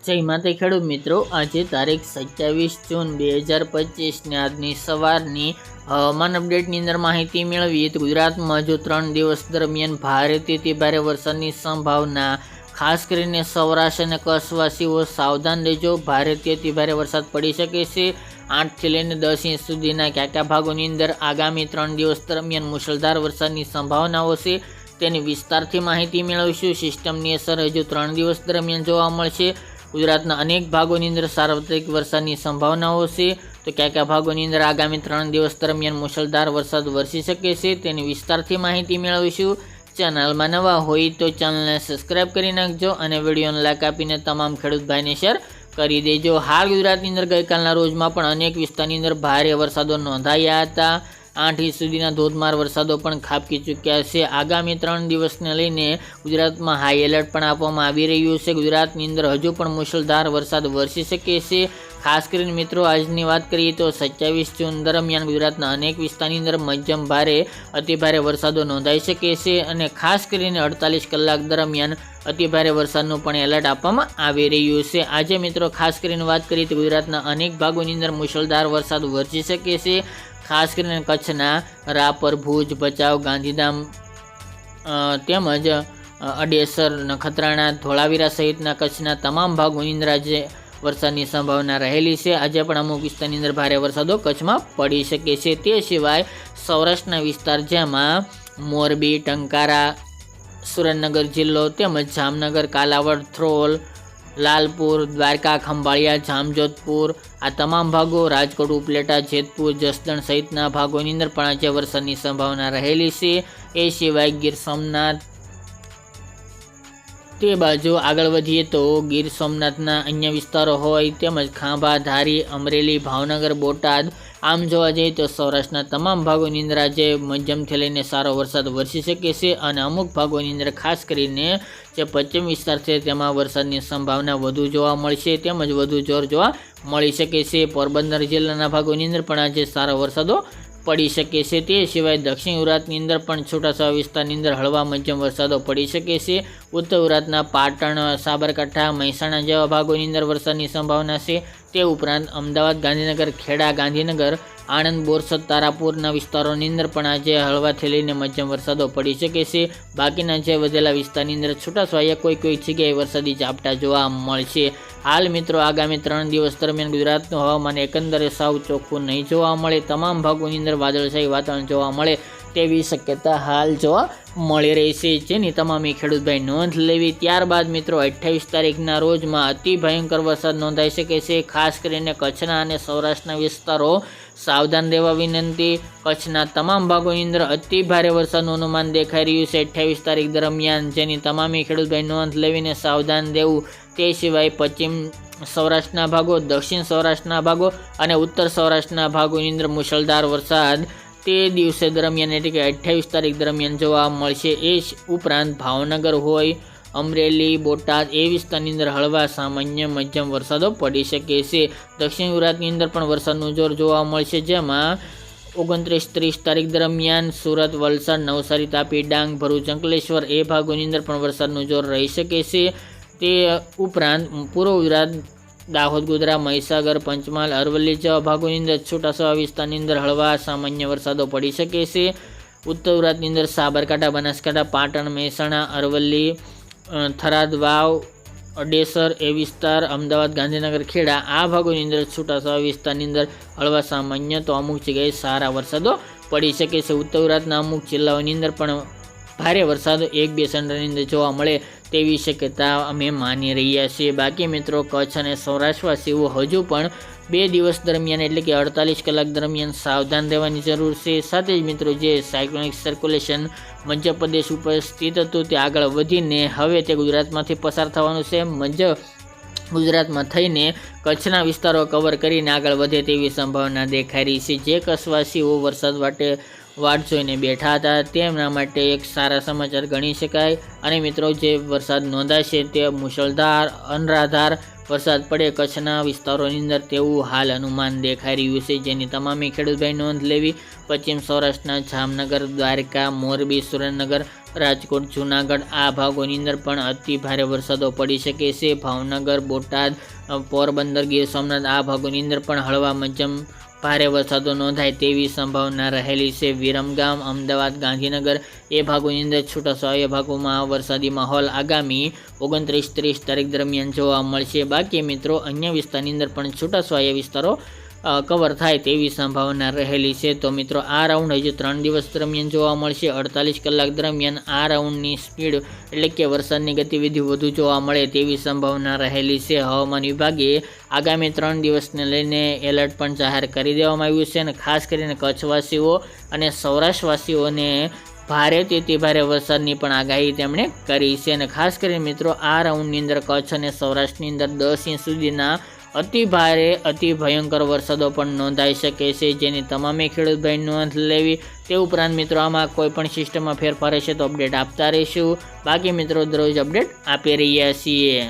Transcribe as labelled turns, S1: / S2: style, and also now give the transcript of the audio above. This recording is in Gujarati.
S1: જય માતા ખેડૂત મિત્રો, આજે તારીખ 27 જૂન 2025 આજની સવારની હવામાન અપડેટની અંદર માહિતી મેળવીએ તો ગુજરાતમાં હજુ 3 દિવસ દરમિયાન ભારેથી અતિ ભારે વરસાદની સંભાવના। ખાસ કરીને સૌરાષ્ટ્ર અને કચ્છવાસીઓ સાવધાન રહેજો, ભારેથી અતિ ભારે વરસાદ પડી શકે છે। 8 થી લઈને 10 ઇંચ સુધીના ક્યાં ભાગોની અંદર આગામી 3 દિવસ દરમિયાન મુશળધાર વરસાદની સંભાવનાઓ છે, તેની વિસ્તારથી માહિતી મેળવીશું। સિસ્ટમની અસર હજુ 3 દિવસ દરમિયાન જોવા મળશે। ગુજરાતના અનેક ભાગોની અંદર સાર્વત્રિક વરસાદની સંભાવનાઓ છે, તો ક્યાં ભાગોની અંદર આગામી 3 દિવસ દરમિયાન મુશળધાર વરસાદ વરસી શકે છે, તેની વિસ્તારથી માહિતી મેળવીશું। ચેનલમાં નવા હોય તો ચેનલને સબસ્ક્રાઈબ કરી નાખજો અને વિડીયોને લાઈક આપીને તમામ ખેડૂત ભાઈને શેર કરી દેજો। હાલ ગુજરાતની અંદર ગઈકાલના રોજમાં પણ અનેક વિસ્તારની અંદર ભારે વરસાદો નોંધાયા હતા। 8 ઇંચ સુધીના ધોધમાર વરસાદો પણ ખાબકી ચૂક્યા છે। આગામી 3 દિવસને લઈને ગુજરાતમાં હાઈ એલર્ટ પણ આપવામાં આવી રહ્યું છે। ગુજરાતની અંદર હજુ પણ મુશળધાર વરસાદ વરસી શકે છે। ખાસ કરીને મિત્રો આજની વાત કરીએ તો 27 જૂન દરમિયાન ગુજરાતના અનેક વિસ્તારની અંદર મધ્યમ ભારે અતિ ભારે વરસાદો નોંધાઈ શકે છે અને ખાસ કરીને 48 કલાક દરમિયાન અતિ ભારે વરસાદનું પણ એલર્ટ આપવામાં આવી રહ્યું છે। આજે મિત્રો ખાસ કરીને વાત કરીએ તો ગુજરાતના અનેક ભાગોની અંદર મુશળધાર વરસાદ વરસી શકે છે। ખાસ કરીને કચ્છના રાપર, ભુજ, ભચાઉ, ગાંધીધામ તેમજ અડેસર, નખત્રાણા, ધોળાવીરા સહિતના કચ્છના તમામ ભાગોની અંદર આજે વરસાદની સંભાવના રહેલી છે। આજે પણ અમુક વિસ્તારની અંદર ભારે વરસાદો કચ્છમાં પડી શકે છે। તે સિવાય સૌરાષ્ટ્રના વિસ્તાર જેમાં મોરબી, ટંકારા, સુરેન્દ્રનગર જિલ્લો તેમજ જામનગર, કાલાવડ, થ્રોલ, લાલપુર, દ્વારકા, ખંભાળિયા, જામજોધપુર આ તમામ ભાગો, રાજકોટ, ઉપલેટા, જેતપુર, જસદણ સહિતના ભાગોની અંદર પણ આજે વરસાદની સંભાવના રહેલી છે। એ સિવાય ગીર સોમનાથ તે બાજુ આગળ વધીએ તો ગીર સોમનાથના અન્ય વિસ્તારો હોય તેમજ ખાંભા, ધારી, અમરેલી, ભાવનગર, બોટાદ આમ જોવા જઈએ તો સૌરાષ્ટ્રના તમામ ભાગોની અંદર આજે મધ્યમથી લઈને સારો વરસાદ વરસી શકે છે અને અમુક ભાગોની અંદર ખાસ કરીને જે પશ્ચિમ વિસ્તાર છે તેમાં વરસાદની સંભાવના વધુ જોવા મળશે તેમજ વધુ જોર જોવા મળી શકે છે। પોરબંદર જિલ્લાના ભાગોની અંદર પણ આજે સારા વરસાદો પડી શકે છે। તે સિવાય દક્ષિણ ગુજરાતની અંદર પણ છૂટાછવાયા વિસ્તારની અંદર હળવા મધ્યમ વરસાદો પડી શકે છે। ઉત્તર ગુજરાતના પાટણ, સાબરકાંઠા, મહેસાણા જેવા ભાગોની અંદર વરસાદની સંભાવના છે। તે ઉપરાંત અમદાવાદ, ગાંધીનગર, ખેડા, ગાંધીનગર, આણંદ, બોરસદ, તારાપુરના વિસ્તારોની અંદર પણ આજે હળવાથી લઈને મધ્યમ વરસાદો પડી શકે છે। બાકીના જે વધેલા વિસ્તારની અંદર છૂટાછવાયા કોઈ જગ્યાએ વરસાદી ઝાપટા જોવા મળશે। હાલ મિત્રો આગામી 3 દિવસ દરમિયાન ગુજરાતનું હવામાન એકંદરે સાવ ચોખ્ખું નહીં જોવા મળે, તમામ ભાગોની અંદર વાદળછાયું વાતાવરણ જોવા મળે તેવી શક્યતા હાલ જોવા મળી રહી છે, જેની તમામ ખેડૂતભાઈ નોંધ લેવી। ત્યારબાદ મિત્રો 28 તારીખના રોજમાં અતિ ભયંકર વરસાદ નોંધાઈ શકે છે। ખાસ કરીને કચ્છના અને સૌરાષ્ટ્રના વિસ્તારો સાવધાન રહેવા વિનંતી। કચ્છના તમામ ભાગોની અંદર અતિ ભારે વરસાદનું અનુમાન દેખાઈ રહ્યું છે 28 તારીખ દરમિયાન, જેની તમામ ખેડૂતભાઈ નોંધ લેવીને સાવધાન રહેવું। તે સિવાય પશ્ચિમ સૌરાષ્ટ્રના ભાગો, દક્ષિણ સૌરાષ્ટ્રના ભાગો અને ઉત્તર સૌરાષ્ટ્રના ભાગોની અંદર મુશળધાર વરસાદ તે દિવસે દરમિયાન એટલે કે 28 તારીખ દરમિયાન જોવા મળશે। એ ઉપરાંત ભાવનગર હોય, અમરેલી, બોટાદ એ વિસ્તારની અંદર હળવા સામાન્ય મધ્યમ વરસાદો પડી શકે છે। દક્ષિણ ગુજરાતની અંદર પણ વરસાદનું જોર જોવા મળશે, જેમાં 29-30 તારીખ દરમિયાન સુરત, વલસાડ, નવસારી, તાપી, ડાંગ, ભરૂચ, અંકલેશ્વર એ ભાગોની અંદર પણ વરસાદનું જોર રહી શકે છે। તે ઉપરાંત પૂર્વ ગુજરાત, દાહોદ, ગોધરા, મહીસાગર, પંચમહાલ, અરવલ્લી જેવા ભાગોની અંદર છૂટાછવાયા વિસ્તારની અંદર હળવા સામાન્ય વરસાદો પડી શકે છે। ઉત્તર ગુજરાતની અંદર સાબરકાંઠા, બનાસકાંઠા, પાટણ, મહેસાણા, અરવલ્લી, થરાદ, વાવ, અડેસર એ વિસ્તાર, અમદાવાદ, ગાંધીનગર, ખેડા આ ભાગોની અંદર છૂટાછવાયા વિસ્તારની અંદર હળવા સામાન્ય તો અમુક જગ્યાએ સારા વરસાદો પડી શકે છે। ઉત્તર ગુજરાતના અમુક જિલ્લાઓની અંદર પણ ભારે વરસાદ 1-2 સેન્ટરની અંદર જોવા મળે તેવી શક્યતા અમે માની રહ્યા છીએ। બાકી મિત્રો કચ્છ અને સૌરાષ્ટ્રવાસીઓ હજુ પણ 2 દિવસ દરમિયાન એટલે કે 48 કલાક દરમિયાન સાવધાન રહેવાની જરૂર છે। સાથે જ મિત્રો જે સાયક્લોનિક સર્ક્યુલેશન મધ્યપ્રદેશ ઉપર સ્થિત હતું તે આગળ વધીને હવે તે ગુજરાતમાંથી પસાર થવાનું છે। મધ્ય ગુજરાતમાં થઈને કચ્છના વિસ્તારો કવર કરીને આગળ વધે તેવી સંભાવના દેખાઈ રહી છે। જે કચ્છવાસીઓ વરસાદ વાટ જોઈને બેઠા હતા તેમના માટે એક સારા સમાચાર ગણી શકાય અને મિત્રો જે વરસાદ નોંધાશે તે મુશળધાર અનરાધાર વરસાદ પડે કચ્છના વિસ્તારોની અંદર તેવું હાલ અનુમાન દેખાઈ રહ્યું છે, જેની તમામે ખેડૂતભાઈ નોંધ લેવી। પશ્ચિમ સૌરાષ્ટ્રના જામનગર, દ્વારકા, મોરબી, સુરેન્દ્રનગર, રાજકોટ, જૂનાગઢ આ ભાગોની અંદર પણ અતિ ભારે વરસાદો પડી શકે છે. ભાવનગર, બોટાદ, પોરબંદર, ગીર સોમનાથ આ ભાગોની અંદર પણ હળવા મધ્યમ ભારે વરસાદો નોંધાય તેવી સંભાવના રહેલી છે. વિરમગામ, અમદાવાદ, ગાંધીનગર એ ભાગોની અંદર છૂટાછવાયા ભાગોમાં વરસાદી માહોલ આગામી 29-30 તારીખ દરમિયાન જોવા મળશે. બાકી મિત્રો અન્ય વિસ્તારની અંદર પણ છૂટાછવાયા વિસ્તારો કવર થાય તેવી સંભાવના રહેલી છે. તો મિત્રો આ રાઉન્ડ હજુ 3 દિવસ દરમિયાન જોવા મળશે. 48 કલાક દરમિયાન આ રાઉન્ડની સ્પીડ એટલે કે વરસાદની ગતિવિધિ વધુ જોવા મળે તેવી સંભાવના રહેલી છે. હવામાન વિભાગે આગામી 3 દિવસને લઈને એલર્ટ પણ જાહેર કરી દેવામાં આવ્યું છે અને ખાસ કરીને કચ્છવાસીઓ અને સૌરાષ્ટ્રવાસીઓને ભારેથી ભારે વરસાદની પણ આગાહી તેમણે કરી છે. અને ખાસ કરીને મિત્રો આ રાઉન્ડની અંદર કચ્છ અને સૌરાષ્ટ્રની અંદર 10 ઇંચ સુધીના અતિ ભારે અતિ ભયંકર વરસાદો પણ નોંધાઈ શકે છે, જેની તમામે ખેડૂત ભાઈ નોંધ લેવી. તે ઉપરાંત મિત્રો આમાં કોઈ પણ સિસ્ટમમાં ફેરફાર હશે તો અપડેટ આપતા રહીશું. બાકી મિત્રો દરરોજ અપડેટ આપી રહ્યા છીએ.